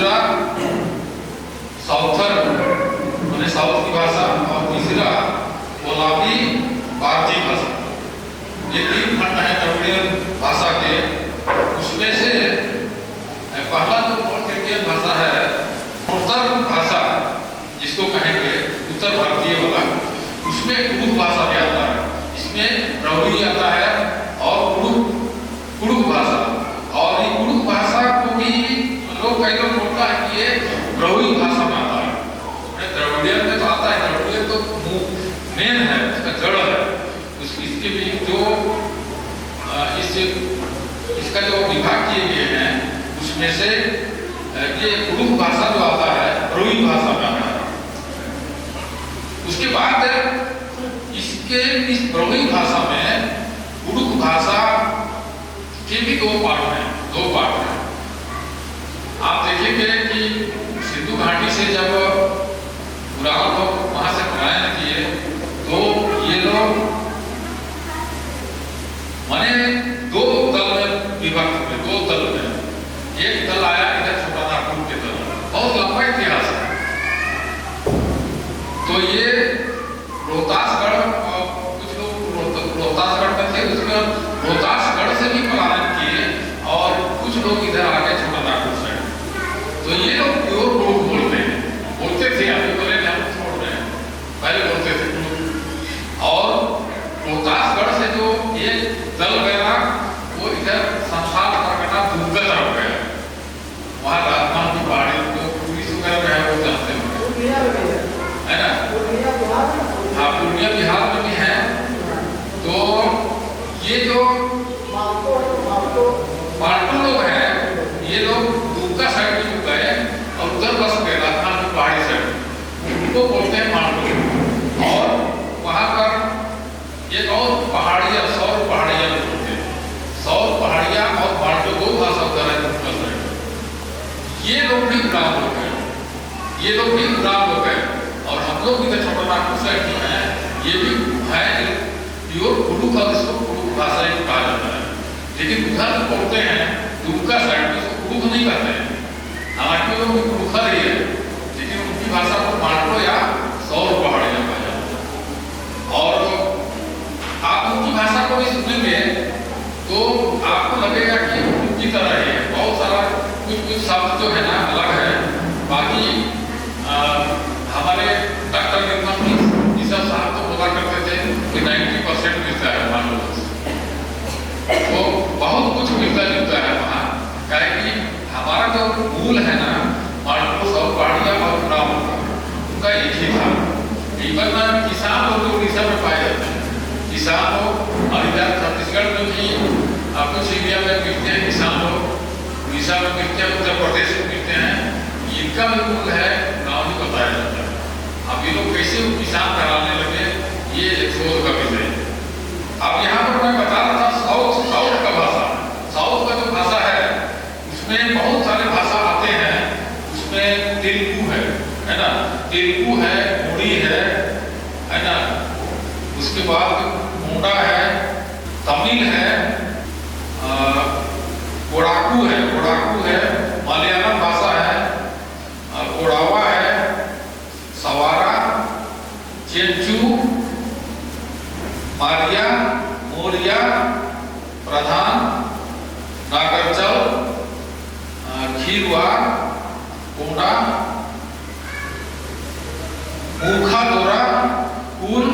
दूसरा साउथर मैंने साउथ की भाषा, और तीसरा कोलाबी पारसी भाषा। ये तीन खंड है द्रविड़ियन भाषा के। उसमें से पहला जो नॉर्थ इंडियन भाषा है, उत्तर भाषा जिसको कहेंगे उत्तर भारतीय वाला, उसमें कुड़ुख भाषा भी आता है। इसमें द्रविड़ी आता है और कुड़ुख भाषा। और ये कुड़ुख भाषा को भी लोग कई लोग बोलता है कि ये द्रविड़ भाषा में आता है। द्रविड़ियन में तो आता है, द्रविड़ियन तो मेन है, उसका जड़ है। इसके भी जो इसका जो विभाग किए गए हैं उसमें से ये कुड़ुख भाषा जो आता है द्रविड़ भाषा में आता है। उसके बाद इस द्रविड़ भाषा में कुड़ुख भाषा के भी दो पार्ट हैं। आप देखेंगे कि सिंधु घाटी से जब उराव लोग वहां से पलायन किए तो ये लोग माने दो दल में विभक्त हुए। दो दल में एक दल आया इधर छोटा नागपुर के दल, बहुत लंबा इतिहास है। तो ये रोहतासगढ़, कुछ लोग रोहतासगढ़ में थे, उसमें रोहतासगढ़ से भी पलायन किए और कुछ लोग इधर आ गए छोटा नागपुर साइड। तो ये लोग प्योर कुड़ुख बोलते थे, अभी बोले हम छोड़ रहे हैं, पहले बोलते थे कुड़ुख। और रोहतासगढ़ से जो एक दल गया वो इधर संसार परगना दुर्गा तरफ गया, वहाँ राजस्थान की पहाड़ी को पुलिस वगैरह है वो जानते हैं, है ना? हाँ, पूर्णिया बिहार में भी है। तो ये जो मालटू लोग हैं, ये लोग दुर्गा साइड में गए और उधर बस गए राजस्थान की पहाड़ी साइड, उनको बोलते हैं मालटू। और वहाँ पर एक और पहाड़िया, सौर पहाड़िया बोलते हैं, सौर पहाड़िया और मालटू दो भाषा उधर है दुर्गा साइड। ये लोग भी उराव लोग हैं, ये लोग भी उराव लोग हैं। और हम लोग भी तो छोटा नागपुर साइड में हैं, ये भी है प्योर कुड़ुख, और इसको कुड़ुख भाषा ही कहा जाता है। लेकिन उधर बोलते हैं दुर्गा साइड में इसको कुड़ुख नहीं कहते हैं, हालांकि लोग कुड़ुखा ही है, लेकिन उनकी भाषा को मालटो या सौर पहाड़िया कहा जाता है। और आप उनकी भाषा को भी सुनेंगे तो आपको लगेगा कि उनकी तरह ही है। बहुत सारा कुछ शब्द जो है ना अलग है। बाकी हमारे डॉक्टर निर्मल साहब तो बोला करते थे कि 90% मिलता है मालूम, तो बहुत कुछ मिलता जुलता है वहाँ। क्या कि हमारा जो मूल है ना मालटो, सौर पहाड़िया और उराव उनका एक ही था। इवन किसान लोग जो उड़ीसा में पाए जाते हैं, किसान लोग, और इधर छत्तीसगढ़ में भी कुछ एरिया में मिलते हैं किसान लोग, उड़ीसा में मिलते हैं, उत्तर प्रदेश में मिलते हैं। इनका भी मूल है गाँव ही बताया जाता है। अब ये लोग कैसे किसान कराने लगे, ये एक शोध का विषय है। अब यहाँ पर मैं बता रहा था साउथ का भाषा, साउथ का जो भाषा है उसमें बहुत सारे भाषा आते हैं। उसमें तेलुगु है ना, तेलुगु है, मुड़ी है ना, उसके बाद मुंडा है, तमिल है, कोडाकू है, मलयालम भाषा है, कोडावा है, सवारा, चेंचू, मारिया, मोरिया, प्रधान, नागरचल, खीरवा, कोंडा, मूर्खा दोरा, कुल,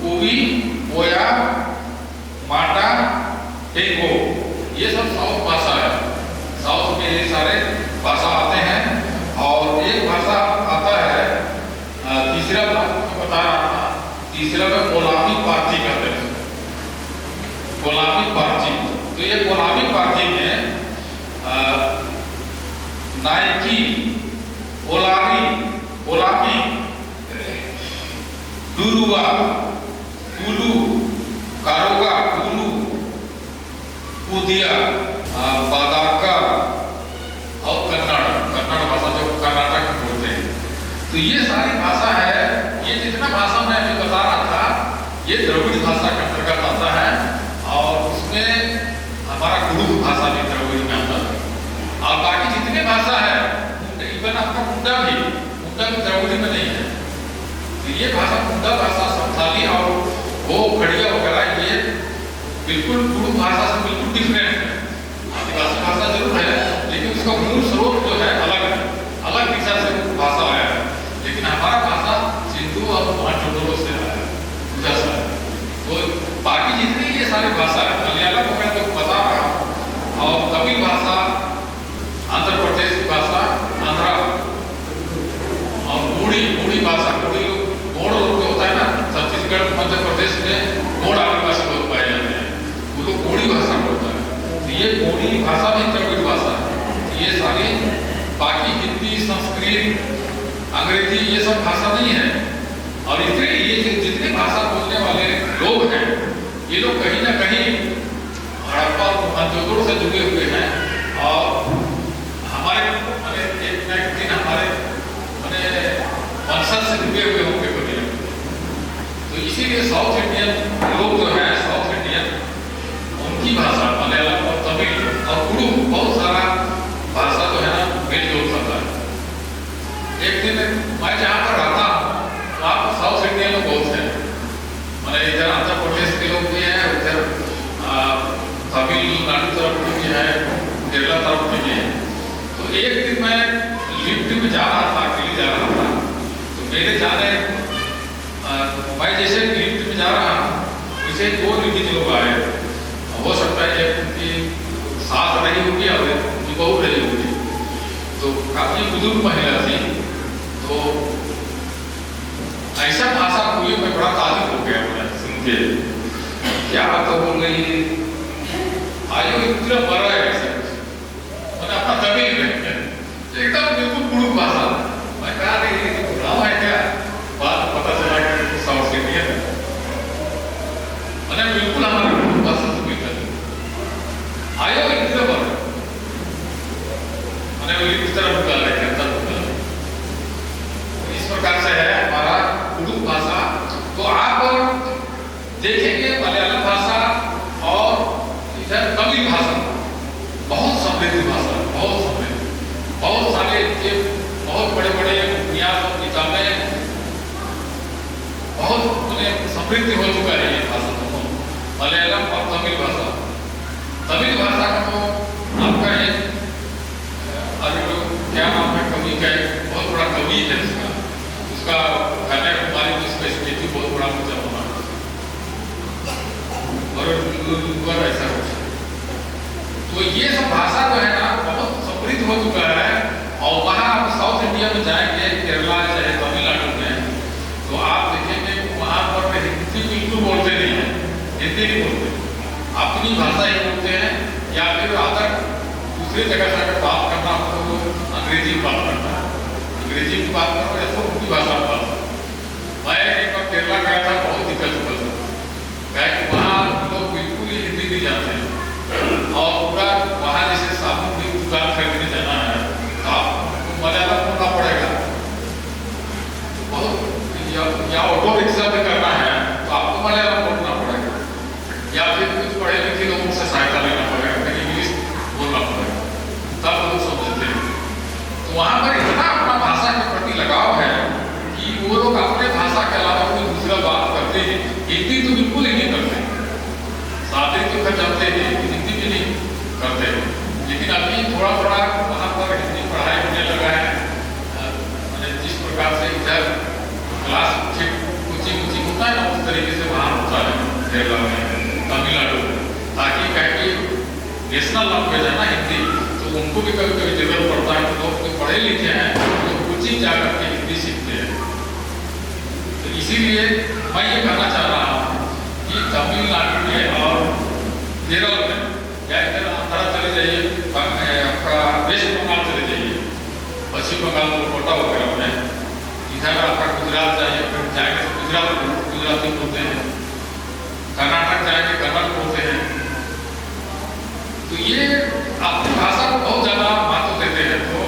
कोवी, बोया, माटा, टेको, ये सब साउथ भाषा है। साउथ में ये सारे भाषा आते हैं। और एक भाषा आता है तीसरा बता रहा था, तीसरा में कोलाबी पारसी कहते हैं, कोलाबी पारसी। तो ये कोलाबी पारसी में नायकी, कोलाबी, डुरुआ, कुलू, कारोगा, कुलू, कुदिया, बादाका और कन्नड़ भाषा जो कर्नाटक में बोलते हैं। तो ये सारी भाषा है। ये जितना भाषा मैं अभी बता रहा था ये द्रविड़ भाषा के अंतर्गत आता है, और उसमें हमारा कुड़ुख भाषा भी द्रविड़ में आता है। और बाकी जितने भाषा है शुद्ध भाषा संथाली और वो खड़िया वगैरह ये बिल्कुल कुड़ुक भाषा से बिल्कुल डिफरेंट है। आदिवासी भाषा जरूर है लेकिन उसका मूल स्रोत जो है अलग है, अलग दिशा से भाषा आया है। लेकिन हमारा भाषा सिंधु और मोहनजोदड़ो से आया है, उधर से। तो बाकी जितनी ये सारी भाषा है, मलयालम को मैं तो बता रहा हूँ, और तमिल भाषा, आंध्र प्रदेश की भाषा आंध्रा, और गोड़ी भाषा, गोड़ी गोड़ लोग जो होता है ना, छत्तीसगढ़ मध्य प्रदेश में गोड़ आदिवासी लोग पाए जाते हैं, वो लोग गोड़ी भाषा बोलता है। तो ये गोड़ी भाषा भी द्रविड़ भाषा है। तो ये सारी बाकी हिंदी, संस्कृत, अंग्रेजी ये सब भाषा नहीं है। और इसलिए ये जितने भाषा बोलने वाले लोग हैं ये लोग कहीं ना कहीं हड़प्पा और मोहनजोदड़ो से जुड़े हुए हैं। और हमारे एक दिन हमारे वंशज से जुड़े हुए होंगे कभी। तो इसीलिए साउथ इंडियन लोग जो है, साउथ इंडियन, उनकी भाषा मलयालम और तमिल और उर्दू बहुत सारा भाषा जो है ना मेल जोल करता है। एक दिन मैं जहाँ पर रहता हूँ वहाँ पर साउथ इंडियन लोग बहुत हैं, मैंने इधर आंध्र प्रदेश के लोग भी हैं, उधर तमिलनाडु तरफ भी है, केरला तरफ भी है। तो एक दिन मैं लिफ्ट में जा रहा था, अकेले जा रहा था, तो मेरे जाने मैं जैसे लिफ्ट में जा रहा हूँ वैसे दो लेडीज लोग आए। हो सकता है एक उनकी सास रही होगी और उनकी बहू रही होगी। तो काफी बुजुर्ग महिला थी। तो ऐसा भाषा बोली मैं बड़ा ताजुब हो गया मैं सुन के, क्या बात बोल रही है, आयो इतना बड़ा है ऐसा, मैंने अपना तमिल में एकदम बिल्कुल कुड़ुक भाषा। मैं कहा नहीं ये बुढ़ावा है क्या, बात पता चला कि साउथ इंडियन है। मैंने बिल्कुल हमारे कुड़ुक भाषा से मिलता है, आयो इतना बड़ा, मैंने इस तरह बुला रहे थे, इस प्रकार से है हमारा कुड़ुक भाषा। तो आप देखेंगे मलयालम भाषा और इधर तमिल भाषा बहुत समृद्ध भाषा, बहुत समृद्ध, बहुत सारे बहुत बड़े बड़े उपन्यास और किताबें बहुत समृद्ध हो चुका है ये भाषा। तो मलयालम और तमिल भाषा, तमिल भाषा का तो आपका एक क्या नाम है कवि का, एक बहुत बड़ा कवि है उसका कन्याकुमारी में उसका स्टेचू बहुत बड़ा मुझे बना और ऐसा कुछ। तो ये सब भाषा जो है ना बहुत समृद्ध हो चुका है। और वहाँ आप साउथ इंडिया में जाएंगे, केरला चाहे तमिलनाडु में, तो आप देखेंगे वहाँ पर हिंदी बिल्कुल बोलते नहीं है, हिंदी नहीं बोलते, अपनी भाषा ही बोलते हैं। या फिर अगर दूसरी जगह से अगर बात करना हो तो अंग्रेजी में बात करना है, अंग्रेजी में बात करो या तो उनकी भाषा में बात करो। मैं एक बार केरला गया था, बहुत दिक्कत हुआ था, क्या कि वहाँ लोग बिल्कुल ही हिंदी नहीं जानते हैं। और पूरा वहाँ जैसे साबुन की दुकान खरीदने जाना है तो आपको मलयालम बोलना पड़ेगा, बहुत या ऑटो रिक्शा भी करना है तो आपको मलयालम बोलना पड़ेगा, या फिर कुछ पढ़े लिखे लोगों से सहायता लेना पड़ेगा, फिर इंग्लिश बोलना पड़ेगा, तब लोग समझते हैं। तो वहाँ पर इतना अपना भाषा के प्रति लगाव है कि वो लोग अपने भाषा के अलावा कोई दूसरा बात करते हैं, हिंदी तो बिल्कुल ही नहीं करते, शादी तो कर जाते हैं, हिंदी भी नहीं करते। लेकिन अभी थोड़ा थोड़ा वहाँ पर हिंदी पढ़ाई होने लगा है। जिस प्रकार से इधर क्लास कोचिंग होता है ना उस तरीके से वहाँ होता है केरला में, तमिलनाडु में, ताकि क्या कि नेशनल लैंग्वेज है ना हिंदी, तो उनको भी कभी कभी जरूरत पड़ता है। तो लोग जो पढ़े लिखे हैं तो कोचिंग जाकर के हिंदी सीखते हैं। तो इसीलिए मैं ये कहना चाह रहा हूँ कि तमिलनाडु में और केरल में या इधर आंध्रा चले जाइए, आपका वेस्ट बंगाल चले जाइए, पश्चिम बंगाल कोलकाता वगैरह में, इधर आपका गुजरात जाइए, फिर जाएंगे तो गुजराती बोलते हैं, कर्नाटक जाएंगे कन्नड़ बोलते हैं। तो ये अपनी भाषा को बहुत ज्यादा महत्व देते हैं। तो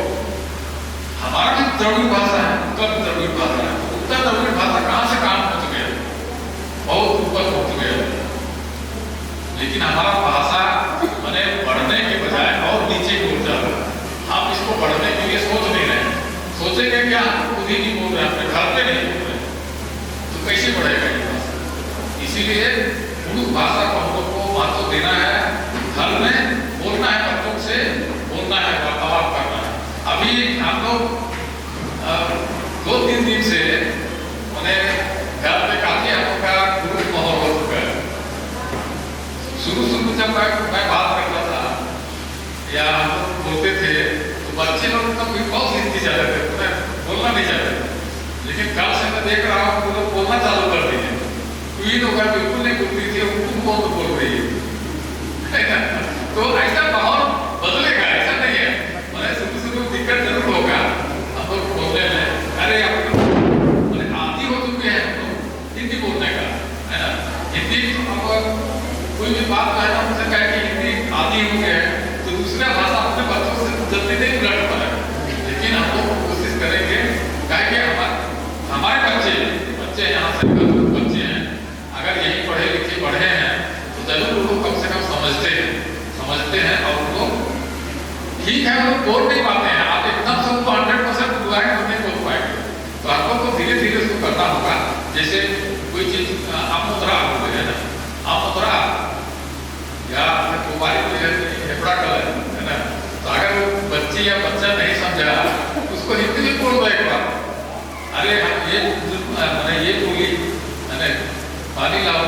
हमारा भी द्रविड़ भाषा है, उत्तर द्रविड़ भाषा है। उत्तर द्रविड़ भाषा कहाँ से कहाँ पहुँच गया, बहुत ऊपर पहुँच गया। लेकिन हमारा भाषा मैंने बढ़ने के बजाय और नीचे की ओर जा रहा है। हम इसको बढ़ने के लिए सोच नहीं रहे, सोचेंगे क्या हम खुद ही नहीं बोल रहे, अपने घर पे नहीं बोल रहे। तो कैसे बढ़ेगा ये भाषा? इसीलिए उर्दू भाषा को हम लोग को महत्व देना है, घर में बोलना है, बच्चों से बोलना है, वार्तालाप करना है। अभी हम लोग 2-3 दिन से मैंने घर में काफी हम लोग का ग्रुप माहौल हो चुका है। शुरू जब मैं बात करता था या हम लोग बोलते थे तो बच्चे लोग तब भी बहुत हिंदी चाहते थे, बोलना नहीं चाहते। लेकिन कल से मैं देख रहा हूँ वो लोग बोलना चालू कर दिए। क्वीन होगा बिल्कुल नहीं बोलती थी, उर्दू बहुत बोल रही है। तो ऐसा माहौल बदलेगा, ऐसा नहीं है। मैंने शुरू दिक्कत जरूर होगा हम लोग बोलने में। अरे मैंने आदि हो चुके हैं हम लोग हिंदी बोलने का, है ना। हिंदी अब कोई भी बात है ना, उनसे कहे कि हिंदी आदि हो गए तो दूसरा भाषा अपने बच्चों से जल्दी नहीं उलट पाए। लेकिन हम लोग कोशिश करेंगे, कहे कि हमारे बच्चे यहाँ से बच्चे हैं, अगर यही पढ़े लिखे बढ़े हैं तो जरूर उनको कम से कम समझते हैं और उनको ठीक है वो बोल नहीं पाते हैं। आप एकदम से उनको 100% फ्लुएंट नहीं बोल पाएंगे, तो आप लोग को धीरे धीरे उसको करना होगा। जैसे कोई चीज आमुद्रा बोले है ना, आमुद्रा या मोबाइल हेपड़ा कलर है ना, तो अगर वो बच्ची या बच्चा नहीं समझा उसको हिंदी में बोल दो एक बार। अरे हम मैंने ये बोली मैंने पानी लाओ,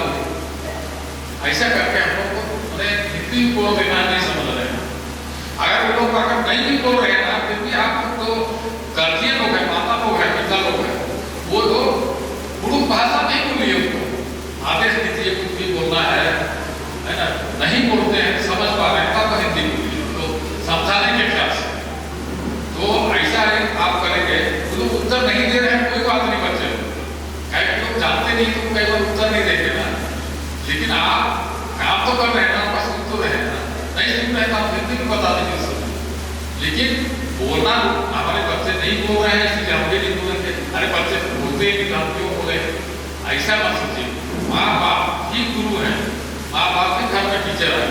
ऐसा करके हम लोग को मैंने हिंदी में बोल देना, नहीं समझ रहे हैं। अगर वो लोग अगर नहीं भी बोल रहे हैं ना, फिर भी आप लोग तो गार्जियन लोग हैं, माता लोग हैं, पिता लोग हैं, वो लोग उर्दू भाषा नहीं बोलिए, उनको आदेश दीजिए कुछ भी बोलना है ना। नहीं बोलते हैं, समझ पा रहे हैं तब हिंदी बोलिए, तो समझाने के ख्याल से। तो ऐसा है आप करेंगे, वो लोग उत्तर नहीं दे रहे हैं कोई बात नहीं, बच्चे लोग जानते नहीं तो कई बार उत्तर नहीं देंगे ना। लेकिन आप काम तो कर रहे हैं ना, आपका सुन तो रहे हैं ना, नहीं सुन रहे तो आप हिंदी में बता दीजिए सब। लेकिन बोलना हमारे बच्चे नहीं बोल रहे हैं इसलिए हम भी नहीं बोलेंगे। अरे बच्चे बोलते ही नहीं, हम क्यों बोले? ऐसा मत सोचिए। माँ बाप ही गुरु हैं, माँ बाप ही घर में टीचर है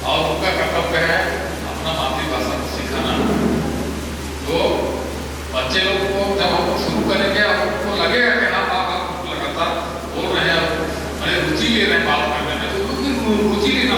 और उनका कर्तव्य है अपना मातृभाषा को सिखाना। तो बच्चे लोग को जब हम शुरू करेंगे और उनको लगेगा कि हाँ माँ बाप लगातार बोल रहे हैं, बड़े रुचि ले रहे हैं बात करने में, तो रुचि लेना